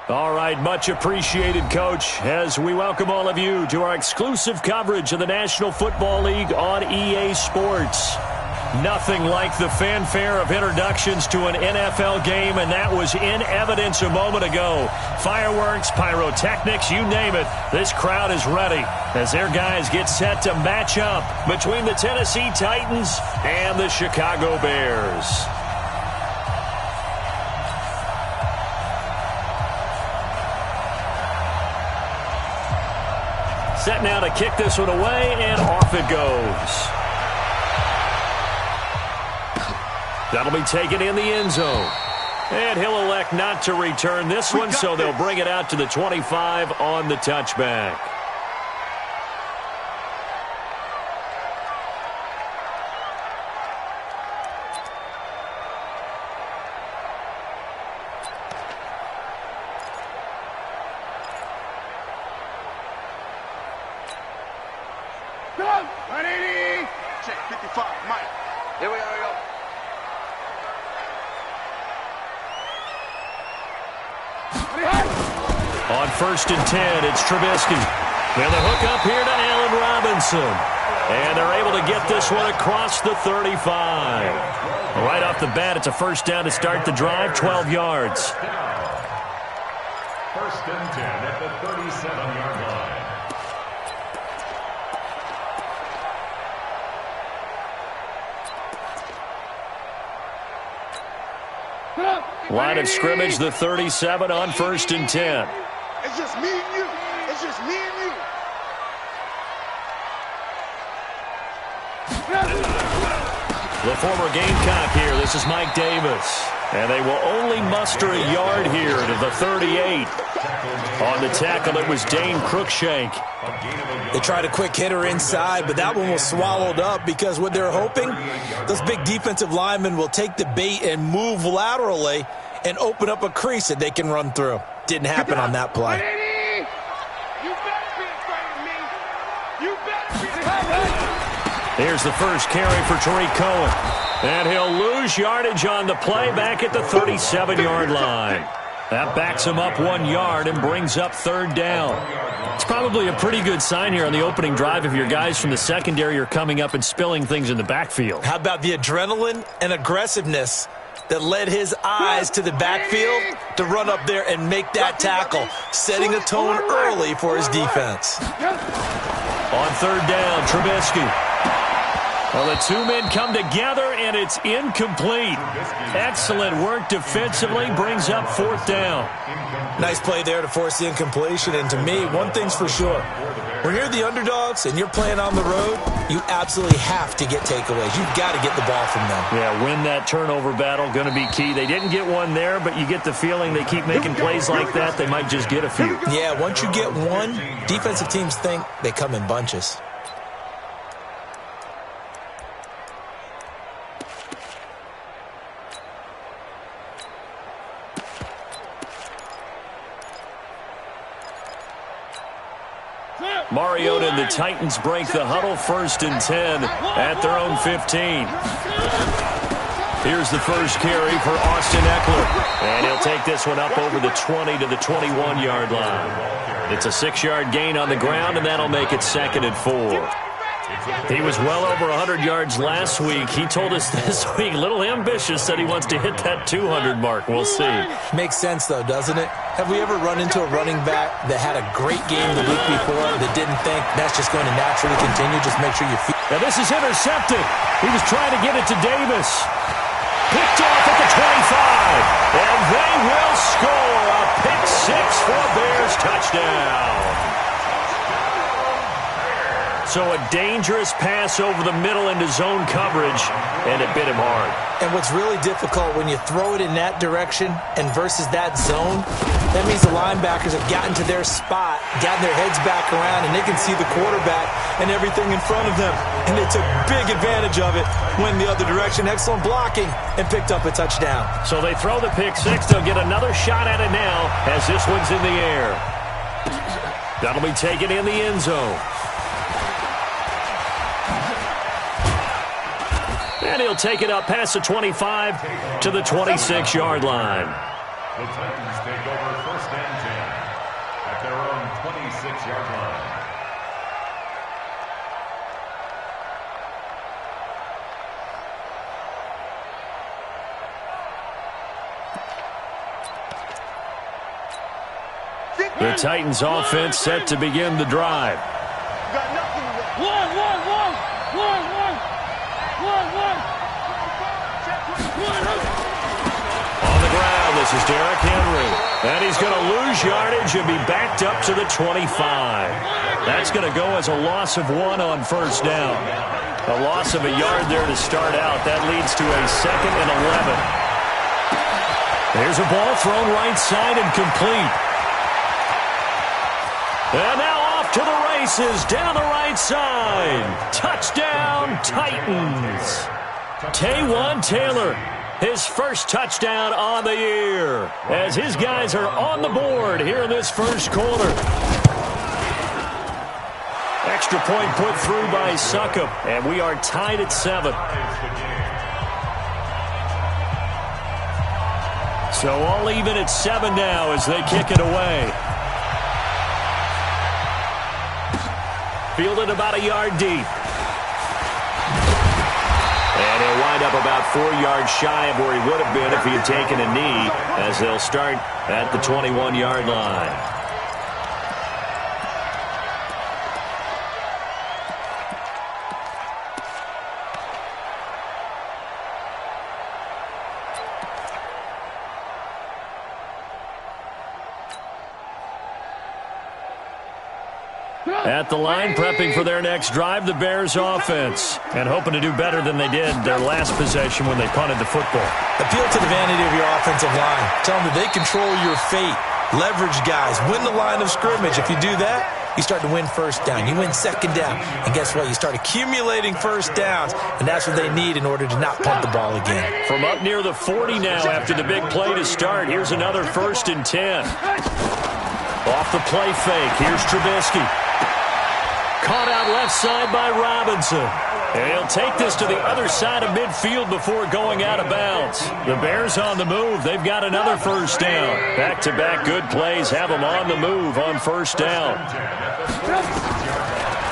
All right, much appreciated, Coach, as we welcome all of you to our exclusive coverage of the National Football League on EA Sports. Nothing like the fanfare of introductions to an NFL game, and that was in evidence a moment ago. Fireworks, pyrotechnics, you name it, this crowd is ready as their guys get set to match up between the Tennessee Titans and the Chicago Bears. Set now to kick this one away, and off it goes. That'll be taken in the end zone. And he'll elect not to return this one, so they'll bring it out to the 25 on the touchback. On 1st and 10, it's Trubisky. And the hook up here to Allen Robinson. And they're able to get this one across the 35. Right off the bat, it's a first down to start the drive, 12 yards. 1st and 10 at the 37-yard line. Line of scrimmage, the 37 on 1st and 10. It's just me and you. It's just me and you. The former Gamecock here. This is Mike Davis. And they will only muster a yard here to the 38. On the tackle, it was Dane Cruikshank. They tried a quick hitter inside, but that one was swallowed up because what they're hoping, those big defensive linemen will take the bait and move laterally and open up a crease that they can run through. Didn't happen on that play. Here's the first carry for Tariq Cohen. And he'll lose yardage on the play back at the 37-yard line. That backs him up 1 yard and brings up 3rd down. It's probably a pretty good sign here on the opening drive if your guys from the secondary are coming up and spilling things in the backfield. How about the adrenaline and aggressiveness that led his eyes to the backfield to run up there and make that tackle, setting a tone early for his defense. On 3rd down, Trubisky. Well, the two men come together, and it's incomplete. Excellent work defensively, brings up 4th down. Nice play there to force the incompletion, and to me, one thing's for sure. When you're the underdogs and you're playing on the road, you absolutely have to get takeaways. You've got to get the ball from them. Yeah, win that turnover battle, going to be key. They didn't get one there, but you get the feeling they keep making plays like that, they might just get a few. Yeah, once you get one, defensive teams think they come in bunches. Mariota and the Titans break the huddle, 1st and 10 at their own 15. Here's the first carry for Austin Eckler. And he'll take this one up over the 20 to the 21-yard line. It's a 6-yard gain on the ground, and that'll make it 2nd and 4. He was well over 100 yards last week. He told us this week, a little ambitious, said he wants to hit that 200 mark. We'll see. Makes sense, though, doesn't it? Have we ever run into a running back that had a great game the week before that didn't think that's just going to naturally continue? Just make sure you feel. Now this is intercepted. He was trying to get it to Davis. Picked off at the 25. And they will score a pick six for a Bears touchdown. So a dangerous pass over the middle into zone coverage, and it bit him hard. And what's really difficult when you throw it in that direction and versus that zone, that means the linebackers have gotten to their spot, gotten their heads back around, and they can see the quarterback and everything in front of them. And they took big advantage of it, went the other direction, excellent blocking, and picked up a touchdown. So they throw the pick six. They'll get another shot at it now as this one's in the air. That'll be taken in the end zone. And he'll take it up past the 25 to the 26-yard line. The Titans take over 1st and 10 at their own 26-yard line. The Titans offense set to begin the drive. On the ground, this is Derrick Henry. And he's going to lose yardage and be backed up to the 25. That's going to go as a loss of 1 on 1st down. A loss of a yard there to start out. That leads to a 2nd and 11. There's a ball thrown right side and complete. And now off to the races down the right side. Touchdown, Titans. Taywan Taylor, his first touchdown on the year, as his guys are on the board here in this first quarter. Extra point put through by Succop, and we are tied at 7. So all even at 7 now as they kick it away. Fielded about a yard deep. And he'll wind up about 4 yards shy of where he would have been if he had taken a knee, as they'll start at the 21-yard line. At the line, prepping for their next drive, the Bears offense, and hoping to do better than they did their last possession when they punted the football. Appeal to the vanity of your offensive line. Tell them that they control your fate. Leverage guys. Win the line of scrimmage. If you do that, you start to win 1st down. You win 2nd down. And guess what? You start accumulating 1st downs, and that's what they need in order to not punt the ball again. From up near the 40 now after the big play to start, here's another 1st and 10. Off the play fake, here's Trubisky. Caught out left side by Robinson. And he'll take this to the other side of midfield before going out of bounds. The Bears on the move. They've got another 1st down. Back-to-back good plays have them on the move on 1st down.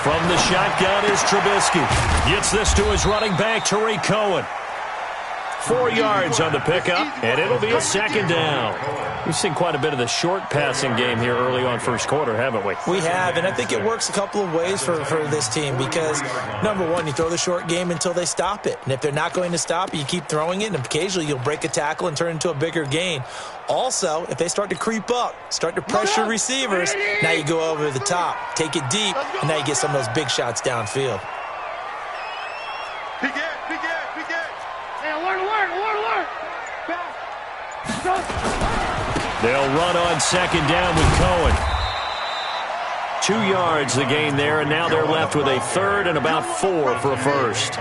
From the shotgun is Trubisky. Gets this to his running back, Tariq Cohen. 4 yards on the pickup, and it'll be a 2nd down. We've seen quite a bit of the short passing game here early on 1st quarter, haven't we? We have, and I think it works a couple of ways for this team because, number one, you throw the short game until they stop it. And if they're not going to stop it, you keep throwing it, and occasionally you'll break a tackle and turn it into a bigger gain. Also, if they start to creep up, start to pressure receivers, now you go over the top, take it deep, and now you get some of those big shots downfield. They'll run on 2nd down with Cohen. 2 yards the gain there, and now they're left with a 3rd and about 4 for a 1st.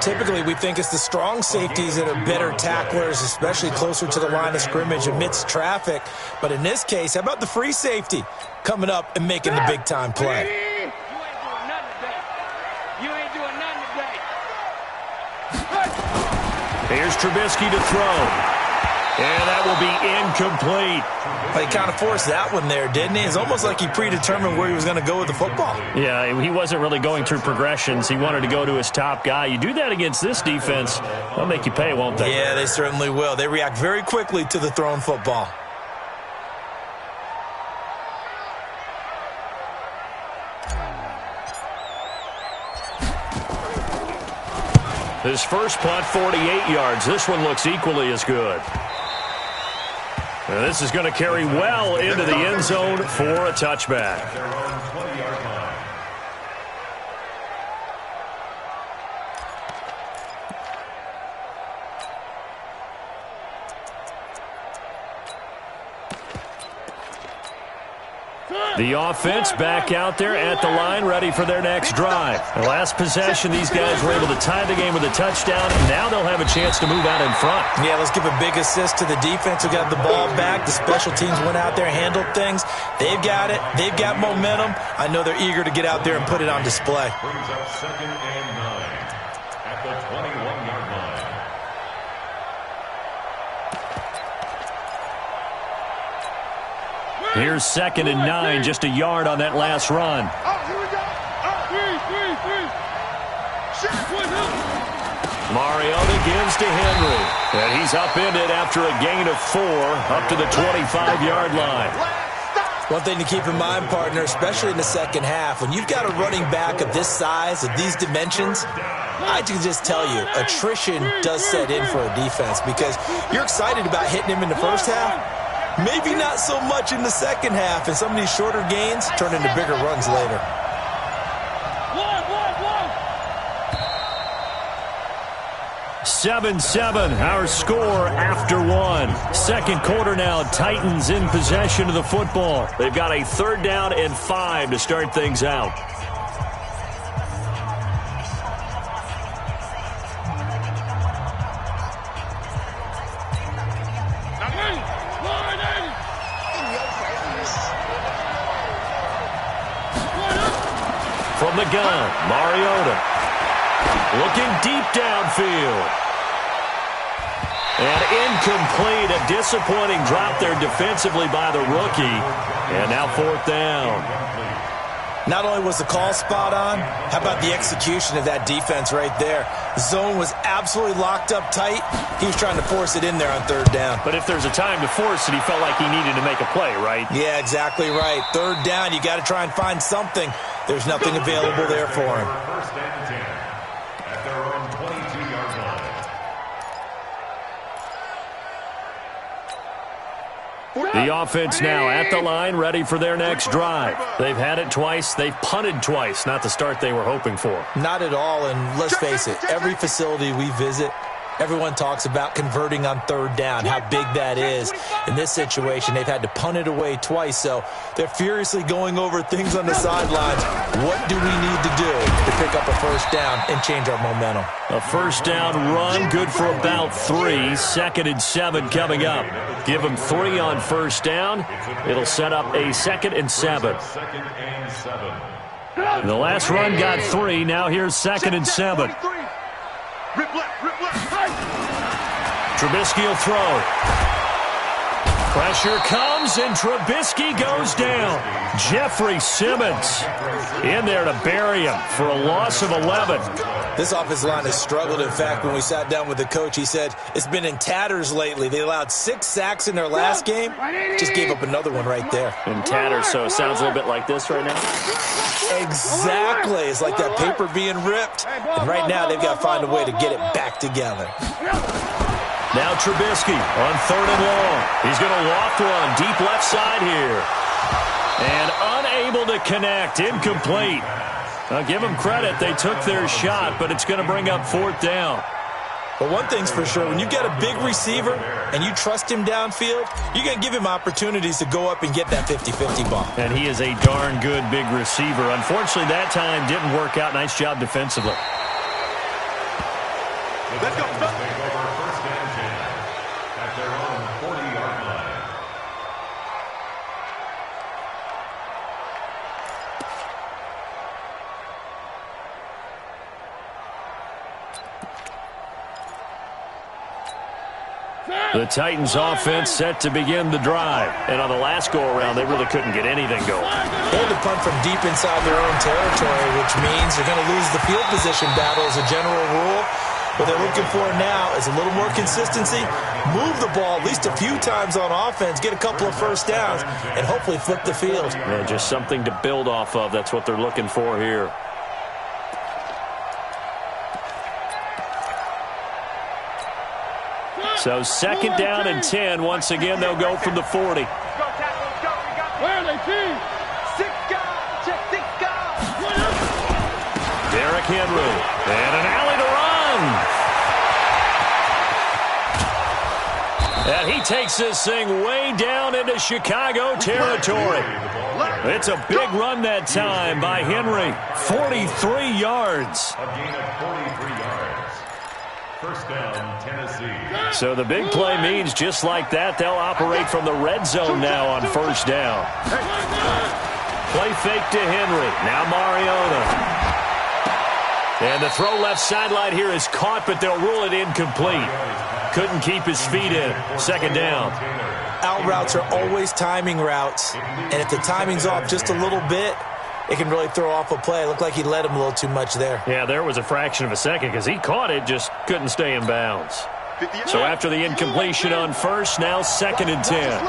Typically, we think it's the strong safeties that are better tacklers, especially closer to the line of scrimmage amidst traffic. But in this case, how about the free safety coming up and making the big-time play? Here's Trubisky to throw. And that will be incomplete. Well, he kind of forced that one there, didn't he? It's almost like he predetermined where he was going to go with the football. Yeah, he wasn't really going through progressions. He wanted to go to his top guy. You do that against this defense, they'll make you pay, won't they? Yeah, they certainly will. They react very quickly to the thrown football. His first punt, 48 yards. This one looks equally as good. And this is going to carry well into the end zone for a touchback. The offense back out there at the line, ready for their next drive. The last possession, these guys were able to tie the game with a touchdown. Now they'll have a chance to move out in front. Yeah, let's give a big assist to the defense who got the ball back. The special teams went out there, handled things. They've got it. They've got momentum. I know they're eager to get out there and put it on display. Brings up 2nd and 9 at the 21-yard line. Here's 2nd and 9, just a yard on that last run. Here we go. Mariota gives to Henry. And he's upended after a gain of 4 up to the 25-yard line. One thing to keep in mind, partner, especially in the second half, when you've got a running back of this size, of these dimensions, I can just tell you, attrition does set in for a defense because you're excited about hitting him in the first half. Maybe not so much in the second half, and some of these shorter gains turn into bigger runs later. 7-7, our score after 1. Second quarter now, Titans in possession of the football. They've got a 3rd down and 5 to start things out. From the gun, Mariota. Looking deep downfield. And incomplete, a disappointing drop there defensively by the rookie. And now 4th down. Not only was the call spot on, how about the execution of that defense right there? The zone was absolutely locked up tight. He was trying to force it in there on 3rd down. But if there's a time to force it, he felt like he needed to make a play, right? Yeah, exactly right. 3rd down, you got to try and find something. There's nothing available there for him. 1st and 10 at their own 22-yard line. The offense now at the line, ready for their next drive. They've had it twice. They've punted twice. Not the start they were hoping for. Not at all, and let's face it, every facility we visit, everyone talks about converting on 3rd down, how big that is. In this situation, they've had to punt it away twice, so they're furiously going over things on the sidelines. What do we need to do to pick up a 1st down and change our momentum? A 1st down run, good for about 3. 2nd and 7 coming up. Give them 3 on 1st down. It'll set up a 2nd and 7. 2nd and 7. The last run got 3. Now here's 2nd and 7. Trubisky will throw. Pressure comes, and Trubisky goes down. Jeffrey Simmons in there to bury him for a loss of 11. This offensive line has struggled. In fact, when we sat down with the coach, he said it's been in tatters lately. They allowed 6 sacks in their last game. Just gave up another one right there. In tatters, so it sounds a little bit like this right now? Exactly. It's like that paper being ripped. And right now, they've got to find a way to get it back together. Now Trubisky on 3rd and long. He's going to loft one deep left side here. And unable to connect. Incomplete. I'll give them credit. They took their shot, but it's going to bring up 4th down. But one thing's for sure, when you get a big receiver and you trust him downfield, you're going to give him opportunities to go up and get that 50-50 ball. And he is a darn good big receiver. Unfortunately, that time didn't work out. Nice job defensively. Let's go. Take over 1st and 10 at their own 40-yard line. The Titans offense set to begin the drive. And on the last go-around, they really couldn't get anything going. They had to punt from deep inside their own territory, which means they're going to lose the field position battle as a general rule. What they're looking for now is a little more consistency, move the ball at least a few times on offense, get a couple of 1st downs, and hopefully flip the field. Yeah, just something to build off of. That's what they're looking for here. So 2nd down and 10. Once again, they'll go from the 40. Where are they, team? 6 guys. Check 6 guys. Derrick Henry. And an alley to run. And he takes this thing way down into Chicago territory. It's a big run that time by Henry. 43 yards. A gain of 43 yards. 1st down, Tennessee. So the big play means just like that, they'll operate from the red zone now on 1st down. Play fake to Henry. Now Mariota. And the throw left sideline here is caught, but they'll rule it incomplete. couldn't keep his feet in. Second down. Out routes are always timing routes, and if the timing's off just a little bit, it can really throw off a play. It looked like he led him a little too much there. Yeah, there was a fraction of a second because he caught it, just couldn't stay in bounds. So after the incompletion on first, now 2nd and 10.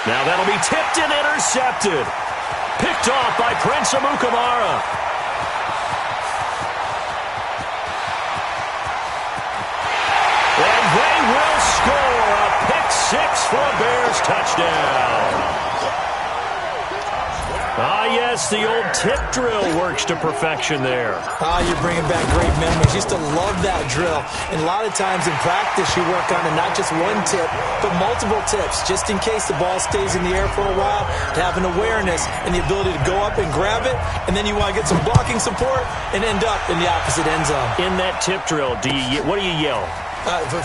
Now that'll be tipped and intercepted. Picked off by Prince Amukamara. And they will score a pick six for a Bears touchdown. Ah, yes, the old tip drill works to perfection there. Ah, you're bringing back great memories. Used to love that drill. And a lot of times in practice, you work on it, not just one tip, but multiple tips, just in case the ball stays in the air for a while, to have an awareness and the ability to go up and grab it, and then you want to get some blocking support and end up in the opposite end zone. In that tip drill, what do you yell?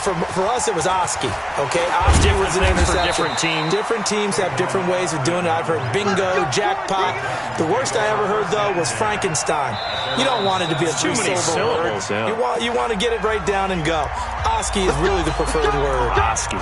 For us, it was Oski. Okay, Oski was an interception. For different teams. Different teams have different ways of doing it. I've heard bingo, jackpot. The worst I ever heard, though, was Frankenstein. You don't want it to be a three-syllable word. Yeah. You want to get it right down and go. Oski is really the preferred word. Oski.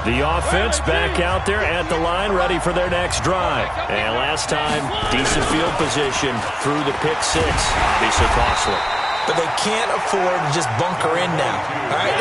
The offense back out there at the line, ready for their next drive. And last time, decent field position through the pick six. Be so costly. But they can't afford to just bunker in now. All right,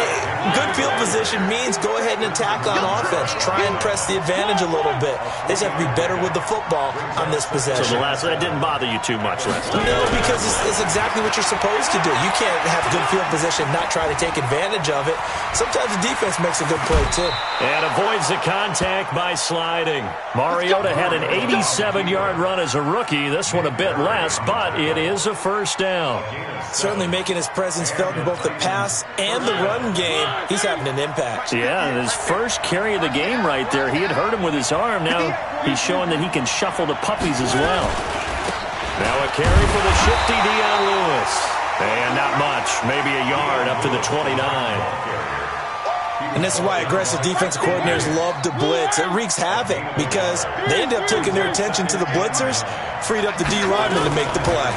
good field position means go ahead and attack on offense. Try and press the advantage a little bit. They just have to be better with the football on this possession. So that didn't bother you too much last time? No, because it's exactly what you're supposed to do. You can't have good field position, not try to take advantage of it. Sometimes the defense makes a good play, too. And avoids the contact by sliding. Mariota had an 87-yard run as a rookie. This one a bit less, but it is a first down. Certainly making his presence felt in both the pass and the run game. He's having an impact. Yeah, and his first carry of the game right there, he had hurt him with his arm. Now he's showing that he can shuffle the puppies as well. Now a carry for the shifty Dion Lewis. And not much, maybe a yard up to the 29. And this is why aggressive defensive coordinators love to blitz. It wreaks havoc because they end up taking their attention to the blitzers, freed up the D lineman to make the play.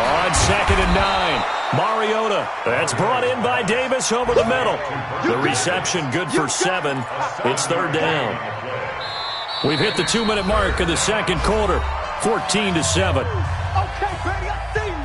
On 2nd and 9, Mariota. That's brought in by Davis over the middle. The reception good for 7. It's 3rd down. We've hit the 2-minute mark of the second quarter. 14-7. Okay, Brady, I see you.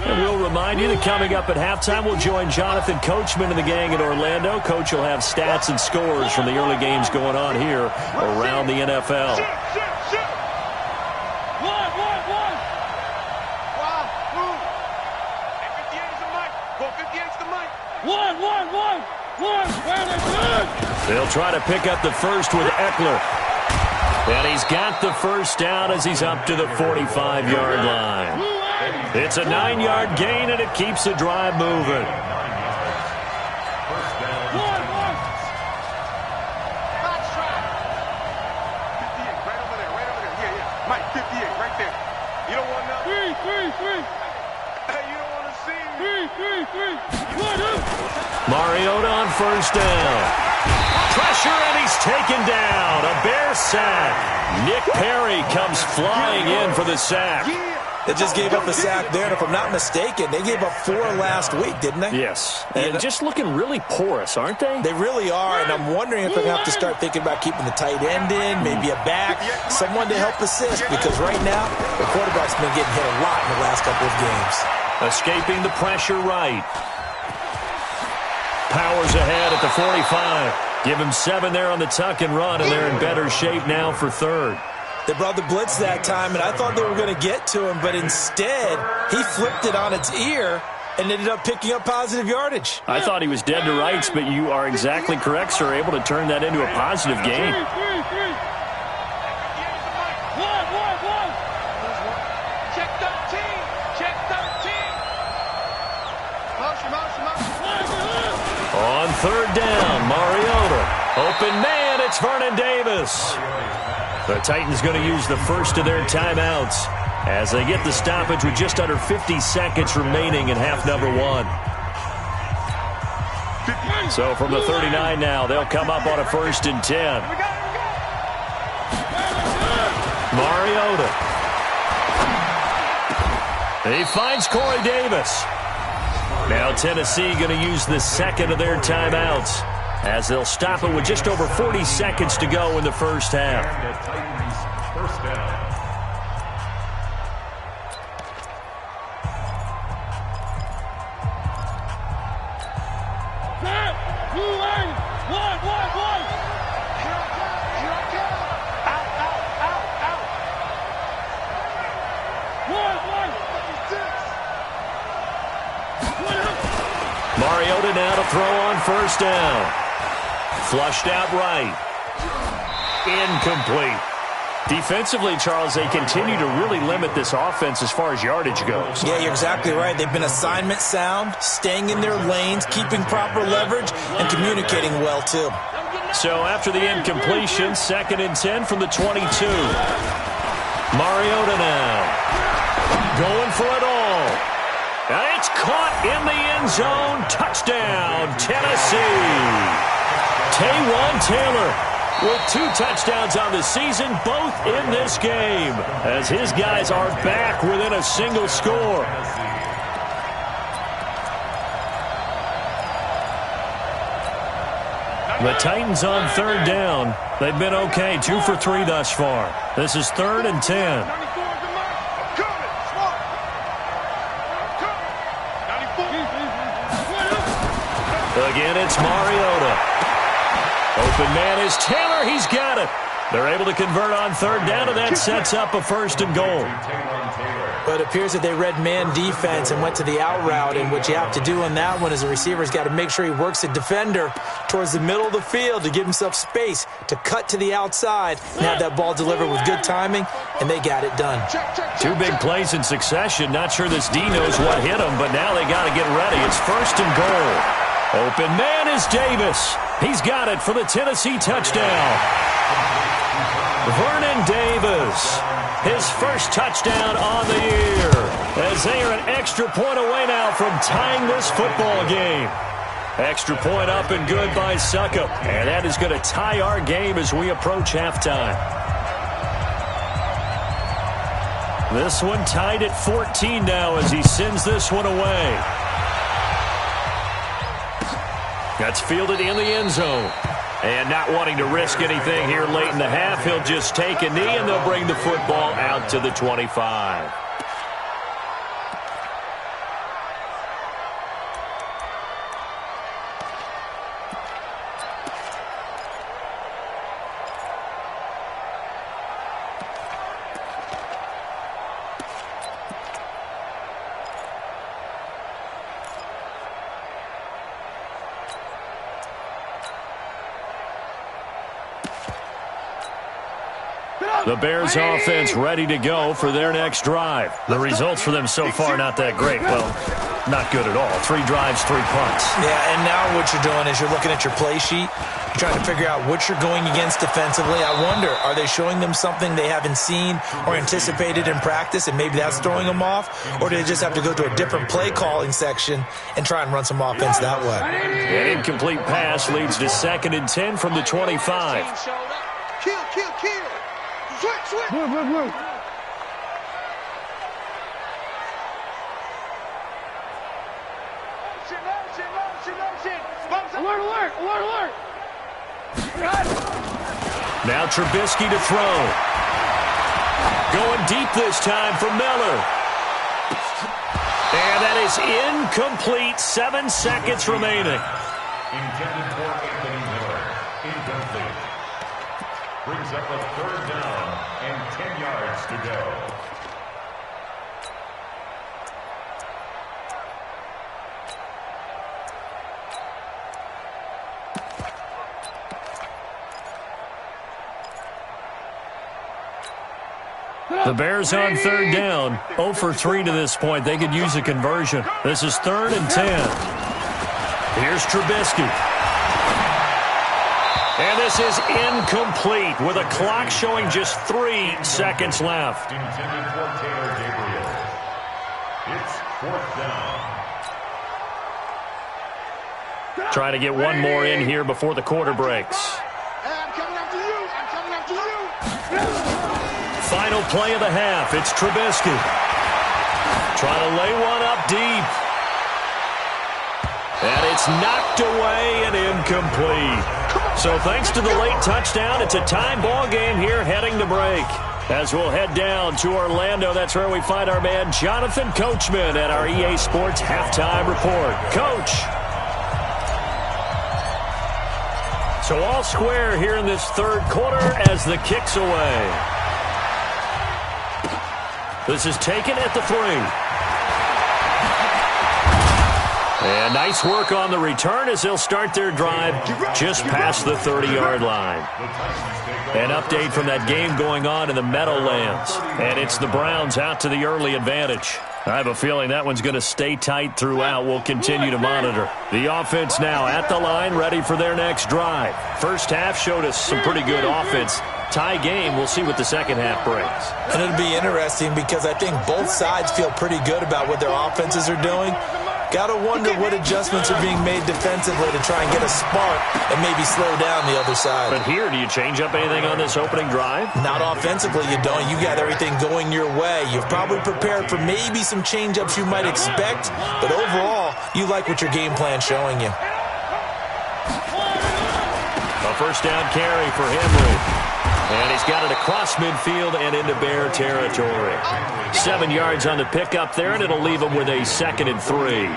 And we'll remind you that coming up at halftime, we'll join Jonathan Coachman and the gang in Orlando. Coach will have stats and scores from the early games going on here around the NFL. One. Wow, move. Hey, 58's the mic. Go 58's the mic. One. Where they good? They'll try to pick up the first with Eckler. And he's got the first down as he's up to the 45-yard line. It's a 9-yard gain, and it keeps the drive moving. One. Box try. 58, right over there. Yeah. Mike, 58, right there. You don't want nothing. Three. Hey, you don't want to see me. Three. One, two. Mariota on first down. Pressure, and he's taken down. A Bear sack. Nick Perry comes flying in for the sack. They just gave up a sack there, and if I'm not mistaken, they gave up 4 last week, didn't they? Yes. And just looking really porous, aren't they? They really are, and I'm wondering if they're going to have to start thinking about keeping the tight end in, maybe a back, someone to help assist, because right now, the quarterback's been getting hit a lot in the last couple of games. Escaping the pressure right. Powers ahead at the 45. Give him 7 there on the tuck and run, and they're in better shape now for 3rd. They brought the blitz that time, and I thought they were going to get to him, but instead, he flipped it on its ear and ended up picking up positive yardage. I thought he was dead to rights, but you are exactly correct, sir, able to turn that into a positive gain. Three. One. Check 13. Motion. On 3rd down, Mariota. Open man, it's Vernon Davis. The Titans going to use the first of their timeouts as they get the stoppage with just under 50 seconds remaining in half number one. So from the 39 now, they'll come up on a 1st and 10. Mariota. He finds Corey Davis. Now Tennessee going to use the second of their timeouts as they'll stop it with just over 40 seconds to go in the first half. First down. Mariota now to throw on 1st down. Flushed out right. Incomplete. Defensively, Charles, they continue to really limit this offense as far as yardage goes. Yeah, you're exactly right. They've been assignment sound, staying in their lanes, keeping proper leverage, and communicating well, too. So after the incompletion, 2nd and 10 from the 22. Mariota now. Going for it all. And it's caught in the end zone. Touchdown, Tennessee. Taywan Taylor with 2 touchdowns on the season, both in this game, as his guys are back within a single score. The Titans on 3rd down. They've been okay, 2 for 3 thus far. This is 3rd and 10. Again, it's Mariota. Open man is Taylor. He's got it. They're able to convert on 3rd down, and that sets up a 1st and goal. But it appears that they read man defense and went to the out route, and what you have to do on that one is the receiver's got to make sure he works the defender towards the middle of the field to give himself space to cut to the outside and have that ball delivered with good timing, and they got it done. 2 big plays in succession. Not sure this D knows what hit him, but now they got to get ready. It's 1st and goal. Open man is Davis. He's got it for the Tennessee touchdown. Vernon Davis, his first touchdown on the year, as they are an extra point away now from tying this football game. Extra point up and good by Suckup, and that is going to tie our game as we approach halftime. This one tied at 14 now as he sends this one away. That's fielded in the end zone. And not wanting to risk anything here late in the half, he'll just take a knee, and they'll bring the football out to the 25. The Bears offense ready to go for their next drive. The results for them so far not that great. Well, not good at all. 3 drives, 3 punts. Yeah, and now what you're doing is you're looking at your play sheet. You're trying to figure out what you're going against defensively. I wonder, are they showing them something they haven't seen or anticipated in practice, and maybe that's throwing them off? Or do they just have to go to a different play calling section and try and run some offense that way? An incomplete pass leads to 2nd and 10 from the 25. Kill. Switch. Move. Motion. Alert. Now Trubisky to throw. Going deep this time for Miller. And that is incomplete. 7 seconds remaining. Intended for Anthony Miller. Incomplete. Brings up a 3rd down and 10 yards to go. The Bears on 3rd down. 0 for 3 to this point. They could use a conversion. This is 3rd and 10. Here's Trubisky. And this is incomplete with a clock showing just 3 seconds left. Intended for Taylor Gabriel. It's 4th down. Trying to get one more in here before the quarter breaks. I'm coming after you. I'm coming after you. Final play of the half. It's Trubisky. Trying to lay one up deep. And it's knocked away and incomplete. So thanks to the late touchdown, it's a tie ball game here heading to break. As we'll head down to Orlando, that's where we find our man Jonathan Coachman at our EA Sports Halftime Report. Coach. So all square here in this third quarter as the kick's away. This is taken at the 3. And nice work on the return as they'll start their drive just past the 30-yard line. An update from that game going on in the Meadowlands. And it's the Browns out to the early advantage. I have a feeling that one's going to stay tight throughout. We'll continue to monitor. The offense now at the line, ready for their next drive. First half showed us some pretty good offense. Tie game, we'll see what the second half brings. And it'll be interesting because I think both sides feel pretty good about what their offenses are doing. Got to wonder what adjustments are being made defensively to try and get a spark and maybe slow down the other side. But here, do you change up anything on this opening drive? Not offensively, you don't. You got everything going your way. You've probably prepared for maybe some change-ups you might expect, but overall, you like what your game plan's showing you. A first down carry for Henry. And he's got it across midfield and into Bear territory. 7 yards on the pickup there, and it'll leave him with a 2nd and 3.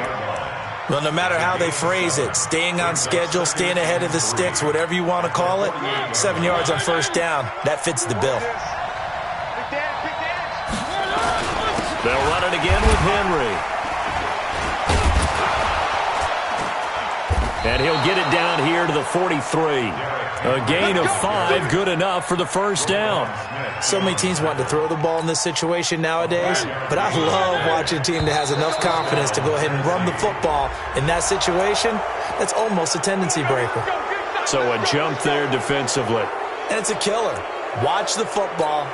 Well, no matter how they phrase it, staying on schedule, staying ahead of the sticks, whatever you want to call it, 7 yards on first down, that fits the bill. They'll run it again with Henry. And he'll get it down here to the 43. A gain of 5, good enough for the first down. So many teams want to throw the ball in this situation nowadays, but I love watching a team that has enough confidence to go ahead and run the football in that situation. That's almost a tendency breaker. So a jump there defensively. And it's a killer. Watch the football.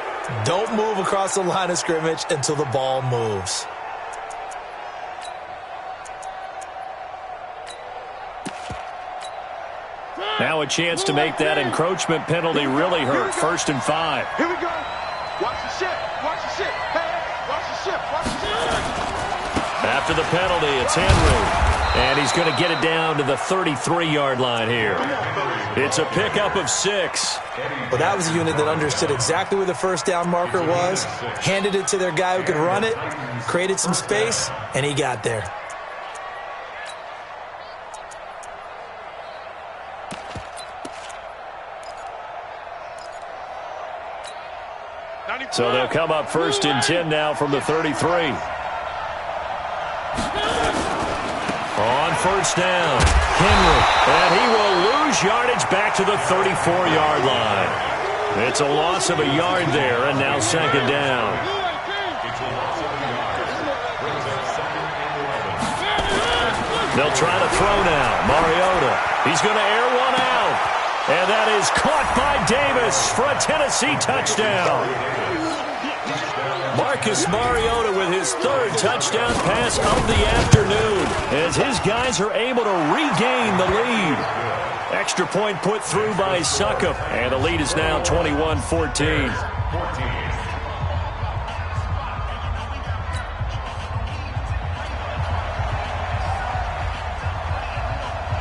Don't move across the line of scrimmage until the ball moves. Now a chance to make that encroachment penalty really hurt. 1st and 5. Here we go. Watch the ship. Watch the ship. Hey, watch the ship. Watch the ship. After the penalty, it's Henry. And he's going to get it down to the 33-yard line here. It's a pickup of 6. Well, that was a unit that understood exactly where the first down marker was, handed it to their guy who could run it, created some space, and he got there. So they'll come up 1st and 10 now from the 33. On first down, Henry. And he will lose yardage back to the 34-yard line. It's a loss of a yard there, and now 2nd down. They'll try to throw now. Mariota. He's going to air one out. And that is caught by Davis for a Tennessee touchdown. Marcus Mariota with his 3rd touchdown pass of the afternoon as his guys are able to regain the lead. Extra point put through by Succop, and the lead is now 21-14.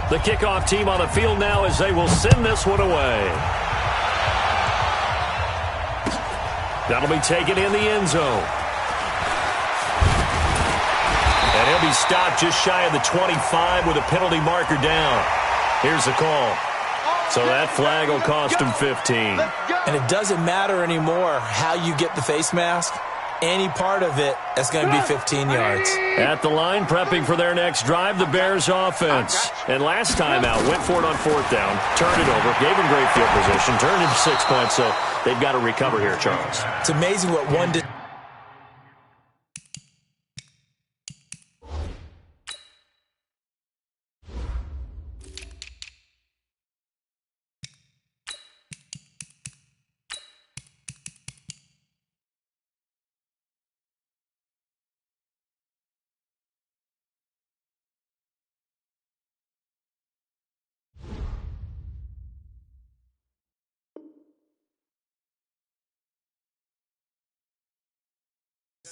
The kickoff team on the field now as they will send this one away. That'll be taken in the end zone. And he'll be stopped just shy of the 25 with a penalty marker down. Here's the call. So that flag will cost him 15. And it doesn't matter anymore how you get the face mask. Any part of it, that's going to be 15 yards. At the line, prepping for their next drive, the Bears offense. And last time out, went for it on 4th down, turned it over, gave them great field position, turned it to 6 points, so they've got to recover here, Charles. It's amazing what one did.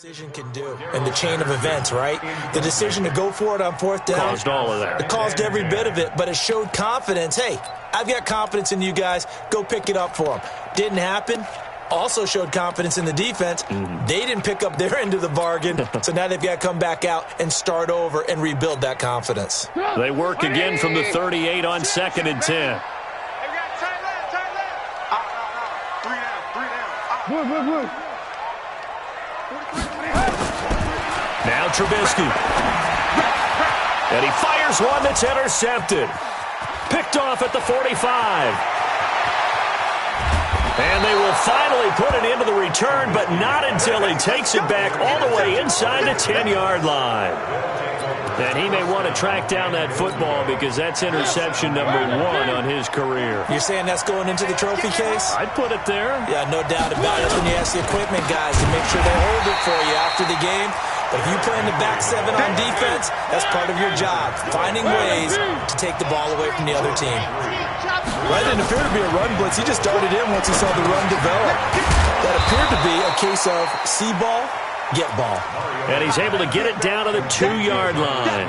decision can do in the chain of events, right? The decision to go for it on fourth down caused all of that. It caused every bit of it, but it showed confidence. Hey, I've got confidence in you guys. Go pick it up for them. Didn't happen. Also showed confidence in the defense. They didn't pick up their end of the bargain, so now they've got to come back out and start over and rebuild that confidence. They work again from the 38 on 2nd and 10. Now Trubisky. And he fires one that's intercepted. Picked off at the 45. And they will finally put it into the return, but not until he takes it back all the way inside the 10-yard line. And he may want to track down that football because that's interception number 1 on his career. You're saying that's going into the trophy case? I'd put it there. Yeah, no doubt about it. That's when you ask the equipment guys to make sure they hold it for you after the game. But if you play in the back 7 on defense, that's part of your job, finding ways to take the ball away from the other team. That didn't appear to be a run blitz. He just darted in once he saw the run develop. That appeared to be a case of see ball, get ball. And he's able to get it down to the 2-yard line.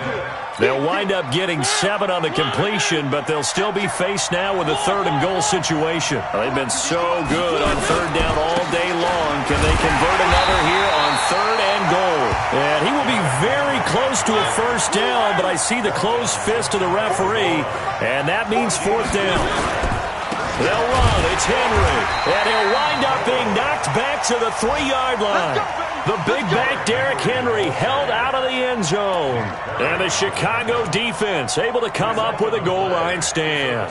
They'll wind up getting 7 on the completion, but they'll still be faced now with a 3rd and goal situation. They've been so good on 3rd down all day long. Can they convert another here on 3rd and goal? And he will be very close to a 1st down, but I see the closed fist of the referee, and that means 4th down. They'll run. It's Henry. And he'll wind up being knocked back to the 3-yard line. The big back Derrick Henry held out of the end zone. And the Chicago defense able to come up with a goal line stand.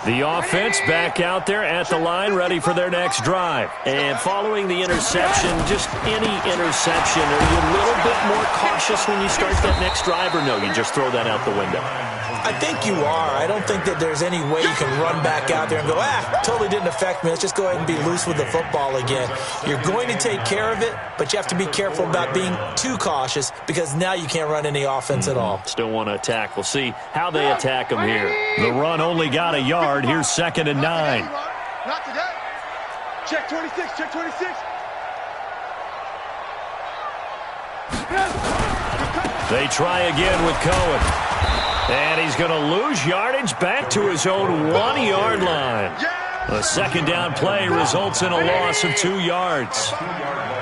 The offense back out there at the line, ready for their next drive. And following the interception, just any interception, are you a little bit more cautious when you start that next drive, or no, you just throw that out the window? I think you are. I don't think that there's any way you can run back out there and go, totally didn't affect me. Let's just go ahead and be loose with the football again. You're going to take care of it, but you have to be careful about being too cautious because now you can't run any offense at all. Still want to attack. We'll see how they attack them here. The run only got a yard. Here's 2nd and 9. Not today. Check 26, check 26. They try again with Cohen. And he's going to lose yardage back to his own 1-yard line. The 2nd down play results in a loss of 2 yards.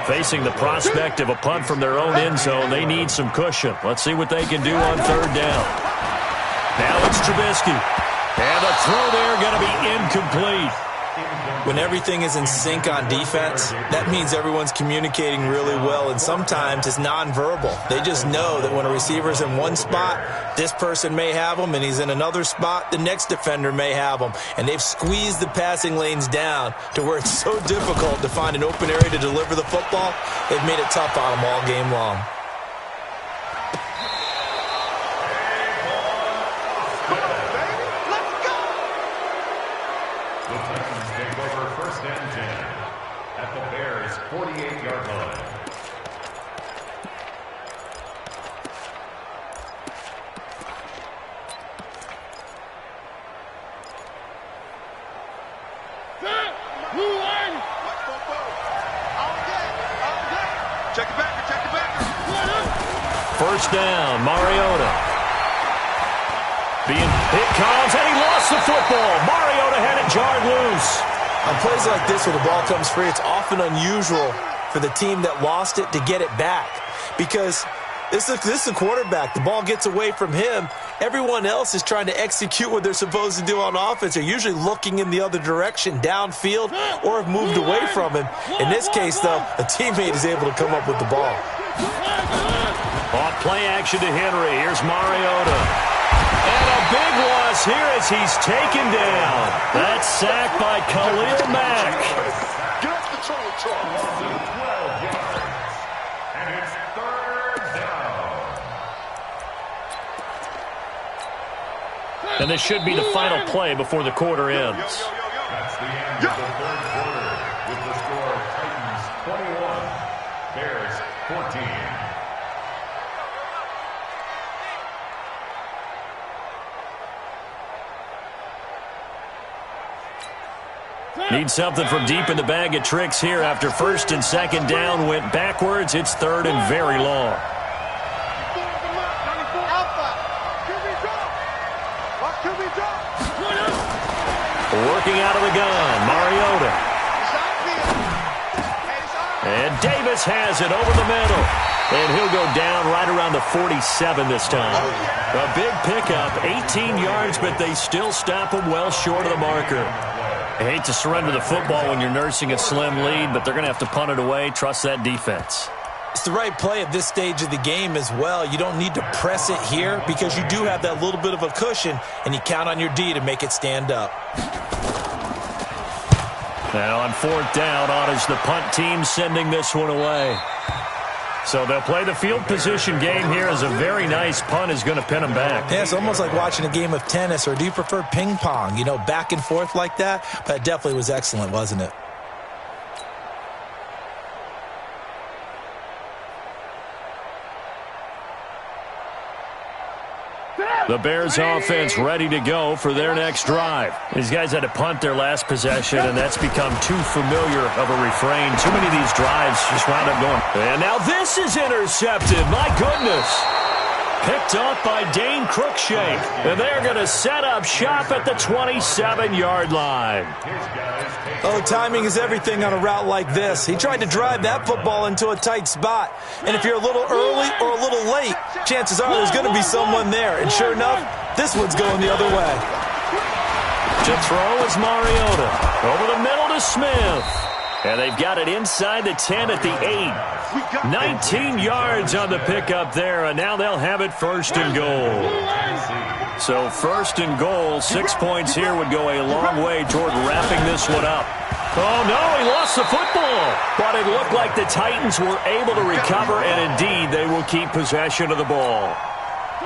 Facing the prospect of a punt from their own end zone, they need some cushion. Let's see what they can do on 3rd down. Now it's Trubisky. And the throw there going to be incomplete. When everything is in sync on defense, that means everyone's communicating really well, and sometimes it's nonverbal. They just know that when a receiver's in one spot, this person may have him, and he's in another spot, the next defender may have him. And they've squeezed the passing lanes down to where it's so difficult to find an open area to deliver the football. They've made it tough on them all game long. At the Bears' 48-yard line. Check it back, check it back. 1st down, Mariota. It comes, and he lost the football. Mariota had it jarred loose. On plays like this where the ball comes free, it's often unusual for the team that lost it to get it back because this is the quarterback. The ball gets away from him. Everyone else is trying to execute what they're supposed to do on offense. They're usually looking in the other direction, downfield, or have moved away from him. In this case, though, a teammate is able to come up with the ball. Off play action to Henry. Here's Mariota. And a big loss here as he's taken down. That's sacked by Khalil Mack. Get off the troll, 12 yards. And it's 3rd down. And this should be the final play before the quarter ends. That's the end of the 3rd quarter with the score Titans 21, Bears 14. Need something from deep in the bag of tricks here after first and second down went backwards. It's third and very long. Working out of the gun, Mariota. And Davis has it over the middle. And he'll go down right around the 47 this time. A big pickup, 18 yards, but they still stop him well short of the marker. I hate to surrender the football when you're nursing a slim lead, but they're going to have to punt it away. Trust that defense. It's the right play at this stage of the game as well. You don't need to press it here because you do have that little bit of a cushion, and you count on your D to make it stand up. Now on fourth down, on is the punt team sending this one away. So they'll play the field position game here as a very nice punt is going to pin them back. Yeah, it's almost like watching a game of tennis, or do you prefer ping pong? You know, back and forth like that? But it definitely was excellent, wasn't it? The Bears offense ready to go for their next drive. These guys had to punt their last possession, and that's become too familiar of a refrain. Too many of these drives just wound up going. And now this is intercepted. My goodness. Picked off by Dane Cruikshank. And they're going to set up shop at the 27-yard line. Oh, timing is everything on a route like this. He tried to drive that football into a tight spot. And if you're a little early or a little late, chances are there's going to be someone there. And sure enough, this one's going the other way. To throw is Mariota. Over the middle to Smith. And they've got it inside the 10 at the 8. 19 yards on the pickup there, and now they'll have it first and goal. So first and goal, 6 points here would go a long way toward wrapping this one up. Oh, no, he lost the football. But it looked like the Titans were able to recover, and indeed they will keep possession of the ball.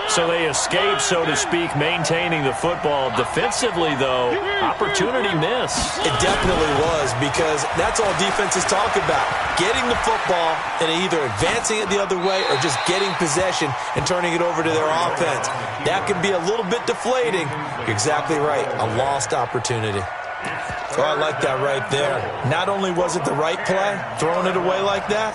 So they escape, so to speak, maintaining the football. Defensively, though, opportunity miss. It definitely was, because that's all defenses talk about. Getting the football and either advancing it the other way or just getting possession and turning it over to their offense. That can be a little bit deflating. You're exactly right. A lost opportunity. Oh, I like that right there. Not only was it the right play, throwing it away like that,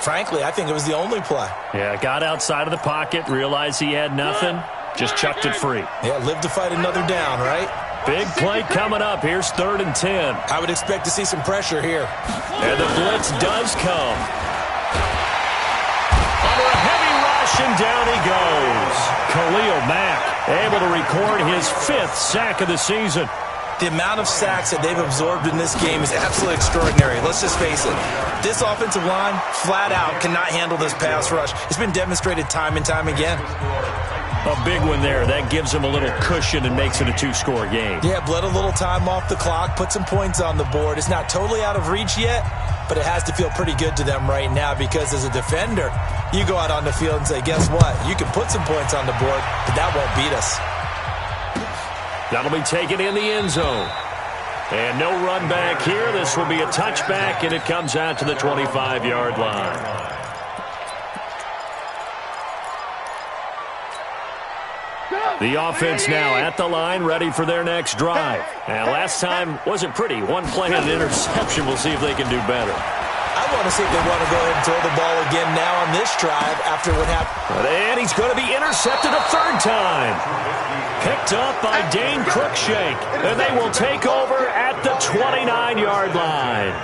frankly, I think it was the only play. Yeah, got outside of the pocket, realized he had nothing, just chucked it free. Yeah, live to fight another down, right? Big play coming up. Here's 3rd and 10. I would expect to see some pressure here. And the blitz does come. Under a heavy rush, and down he goes. Khalil Mack able to record his 5th sack of the season. The amount of sacks that they've absorbed in this game is absolutely extraordinary. Let's just face it. This offensive line, flat out, cannot handle this pass rush. It's been demonstrated time and time again. A big one there. That gives them a little cushion and makes it a 2-score game. Yeah, bled a little time off the clock, put some points on the board. It's not totally out of reach yet, but it has to feel pretty good to them right now, because as a defender, you go out on the field and say, guess what? You can put some points on the board, but that won't beat us. That'll be taken in the end zone. And no run back here. This will be a touchback, and it comes out to the 25-yard line. The offense now at the line, ready for their next drive. And last time wasn't pretty. One play and an interception. We'll see if they can do better. I want to see if they want to go ahead and throw the ball again now on this drive after what happened. And he's going to be intercepted a 3rd time. Picked up by Dane Cruikshank. And they will take over at the 29-yard line.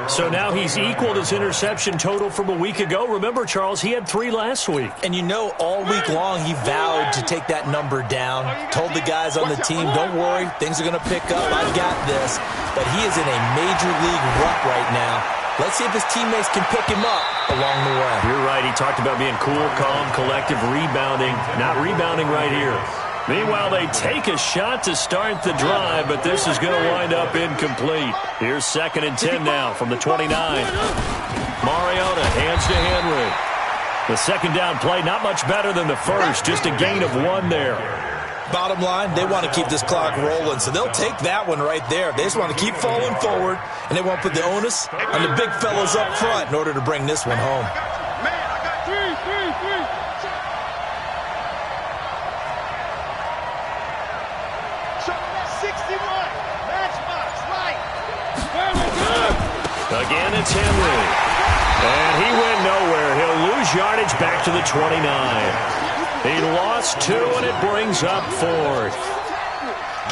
So now he's equaled his interception total from a week ago. Remember, Charles, he had 3 last week. And you know, all week long he vowed to take that number down. Told the guys on the team, don't worry, things are going to pick up. I've got this. But he is in a major league rut right now. Let's see if his teammates can pick him up along the way. You're right. He talked about being cool, calm, collective, rebounding. Not rebounding right here. Meanwhile, they take a shot to start the drive, but this is going to wind up incomplete. Here's 2nd and 10 now from the 29. Mariota hands to Henry. The second down play, not much better than the first, just a gain of 1 there. Bottom line, they want to keep this clock rolling, so they'll take that one right there. They just want to keep falling forward, and they won't put the onus on the big fellows up front in order to bring this one home. Man, I got three. So that's 61. Matchbox, right. Again, it's Henry. And he went nowhere. He'll lose yardage back to the 29. He lost 2, and it brings up 4th.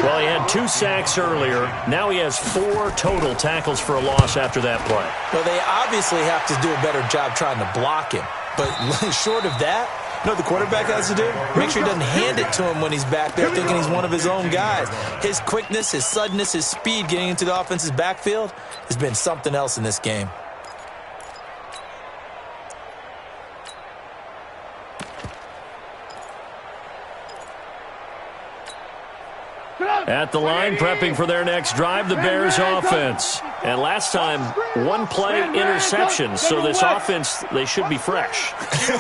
Well, he had 2 sacks earlier. Now he has 4 total tackles for a loss after that play. Well, they obviously have to do a better job trying to block him. But short of that, you know what the quarterback has to do? Make sure he doesn't hand it to him when he's back there thinking he's one of his own guys. His quickness, his suddenness, his speed getting into the offense's backfield has been something else in this game. At the line, prepping for their next drive, the Bears offense. And last time, 1 play interception. So this offense, they should be fresh.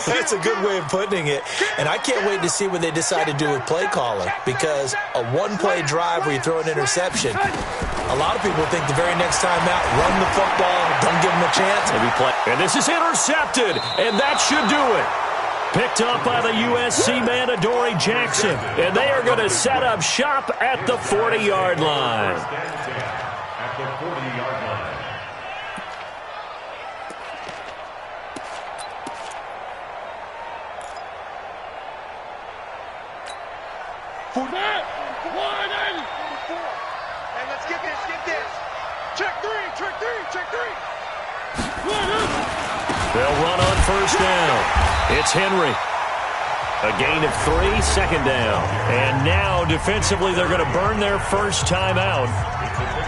That's a good way of putting it. And I can't wait to see what they decide to do with play calling. Because a 1-play drive where you throw an interception, a lot of people think the very next time out, run the football, don't give them a chance. And this is intercepted, and that should do it. Picked up by the USC man, Adoree Jackson. And they are going to set up shop at the 40-yard line. At the 40-yard line. Hey, let's get this. Check three. They'll run on first down. It's Henry. A gain of 3, second down. And now, defensively, they're going to burn their first time out.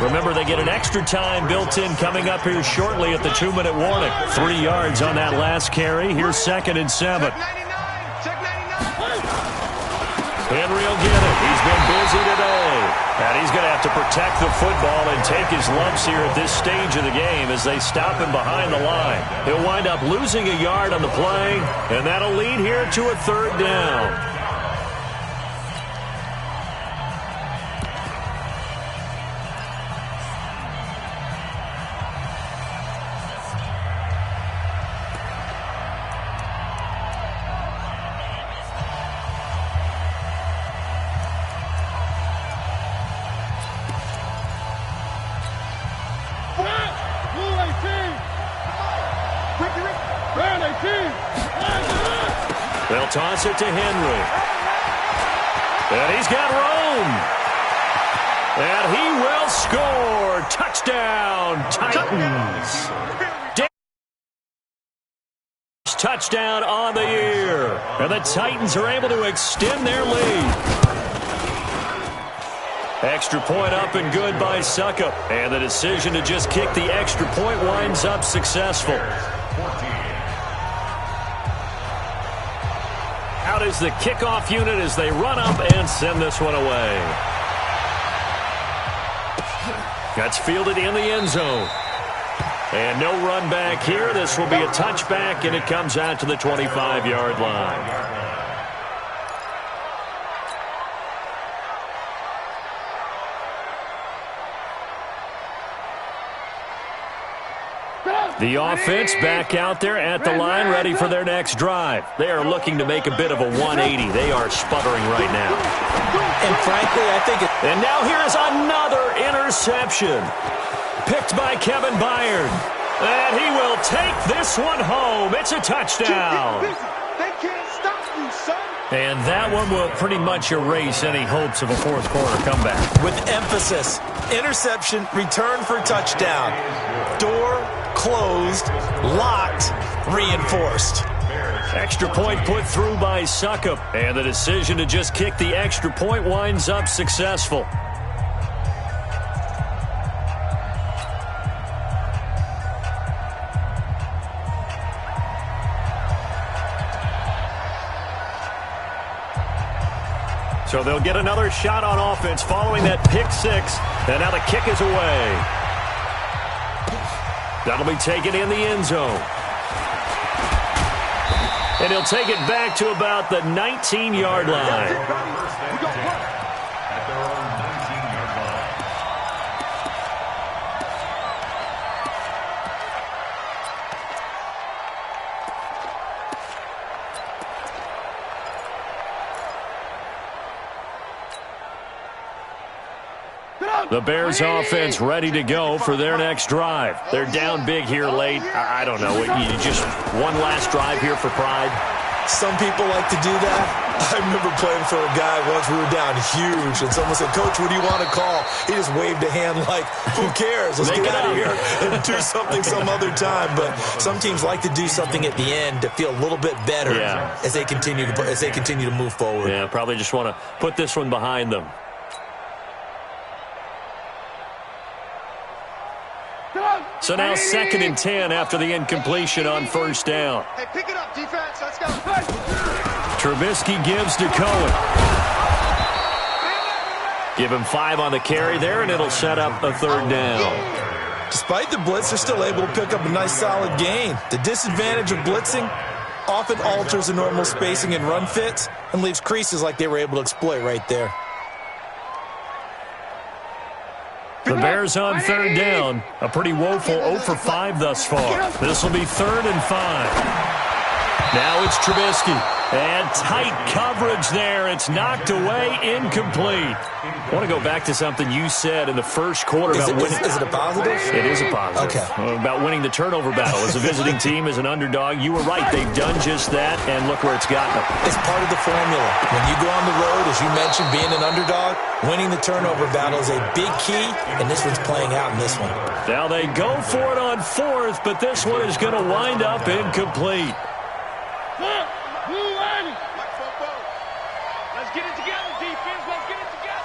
Remember, they get an extra time built in coming up here shortly at the 2-minute warning. 3 yards on that last carry. Here's 2nd and 7. Check 99. Henry will get it. He's been busy today. And he's going to have to protect the football and take his lumps here at this stage of the game as they stop him behind the line. He'll wind up losing a yard on the play, and that'll lead here to a 3rd down. They'll toss it to Henry. And he's got room. And he will score. Touchdown, Titans. Touchdown on the year. And the Titans are able to extend their lead. Extra point up and good by Suckup. And the decision to just kick the extra point winds up successful. Out is the kickoff unit as they run up and send this one away. That's fielded in the end zone. And no run back here. This will be a touchback, and it comes out to the 25-yard line. The offense back out there at the line, ready for their next drive. They are looking to make a bit of a 180. They are sputtering right now. And frankly, I think And now here is another interception. Picked by Kevin Byard. And he will take this one home. It's a touchdown. They can't stop you, son. And that one will pretty much erase any hopes of a fourth quarter comeback. with emphasis, interception, return for touchdown. Door closed, locked, reinforced. Extra point put through by Suckup. And the decision to just kick the extra point winds up successful. So they'll get another shot on offense following that pick six. And now the kick is away. That'll be taken in the end zone. And he'll take it back to about the 19-yard line. At their own 19-yard line. The Bears offense ready to go for their next drive. They're down big here late. I don't know. You just one last drive here for pride. Some people like to do that. I remember playing for a guy once. We were down huge, and someone said, "Coach, what do you want to call?" He just waved a hand like, "Who cares? Let's get out of here and do something some other time." But some teams like to do something at the end to feel a little bit better as they continue to move forward. Yeah, probably just want to put this one behind them. So now 2nd and 10 after the incompletion on first down. Hey, pick it up, defense. Let's go. Trubisky gives to Cohen. Give him 5 on the carry there, and it'll set up a 3rd down. Despite the blitz, they're still able to pick up a nice, solid gain. The disadvantage of blitzing often alters the normal spacing and run fits and leaves creases like they were able to exploit right there. The Bears on 3rd down. A pretty woeful 0 for 5 thus far. This will be 3rd and 5. Now it's Trubisky. And tight coverage there. It's knocked away, incomplete. I want to go back to something you said in the first quarter about winning. Is it a positive? It is a positive. Okay. About winning the turnover battle. As a visiting team, as an underdog, you were right. They've done just that, and look where it's gotten them. It's part of the formula. When you go on the road, as you mentioned, being an underdog, winning the turnover battle is a big key, and this one's playing out in this one. Now they go for it on 4th, but this one is going to wind up incomplete. Let's get it together, defense. Let's get it together.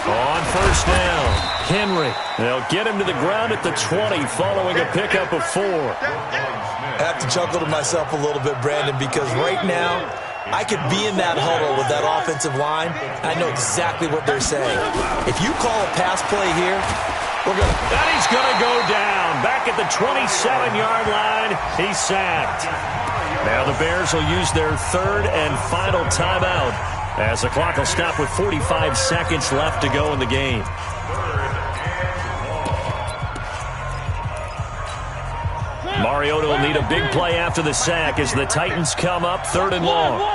On first down, Henry. They'll get him to the ground at the 20 following a pickup of 4. I have to chuckle to myself a little bit, Brandon, because right now I could be in that huddle with that offensive line. I know exactly what they're saying. If you call a pass play here, we're going to... And he's going to go down. Back at the 27-yard line, he's sacked. Now the Bears will use their 3rd and final timeout as the clock will stop with 45 seconds left to go in the game. Mariota will need a big play after the sack as the Titans come up 3rd and long. 80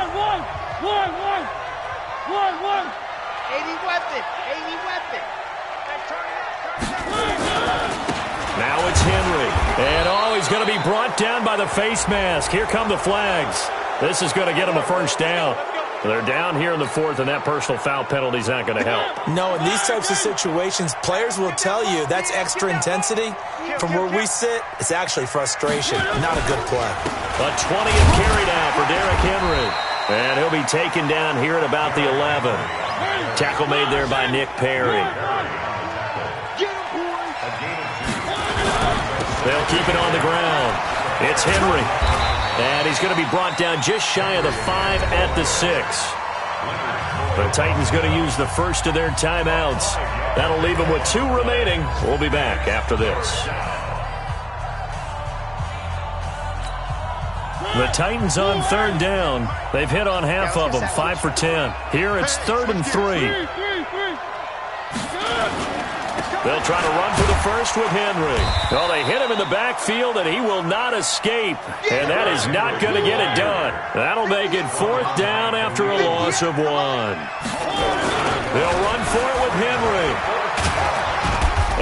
weapon. 80 weapon. Now it's Henry. And he's going to be brought down by the face mask. Here come the flags. This is going to get him a 1st down. They're down here in the 4th, and that personal foul penalty is not going to help. No, in these types of situations, players will tell you that's extra intensity. From where we sit, it's actually frustration. Not a good play. A 20th carry now for Derrick Henry. And he'll be taken down here at about the 11. Tackle made there by Nick Perry. They'll keep it on the ground. It's Henry. And he's going to be brought down just shy of the 5 at the 6. The Titans going to use the first of their timeouts. That'll leave them with 2 remaining. We'll be back after this. The Titans on 3rd down. They've hit on half of them, 5 for 10. Here it's 3rd and 3. They'll try to run for the first with Henry. Well, they hit him in the backfield, and he will not escape. And that is not going to get it done. That'll make it 4th down after a loss of 1. They'll run for it with Henry.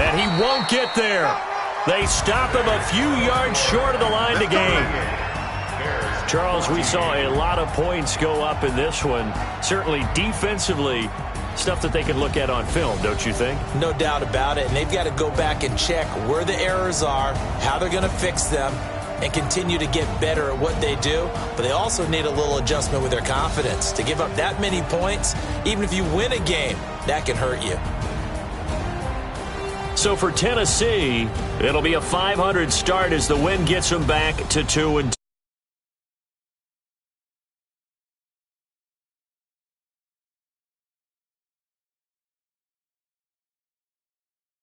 And he won't get there. They stop him a few yards short of the line to gain. Charles, we saw a lot of points go up in this one. Certainly defensively, stuff that they can look at on film, don't you think? No doubt about it. And they've got to go back and check where the errors are, how they're going to fix them, and continue to get better at what they do. But they also need a little adjustment with their confidence. To give up that many points, even if you win a game, that can hurt you. So for Tennessee, it'll be a 500 start as the win gets them back to 2-2.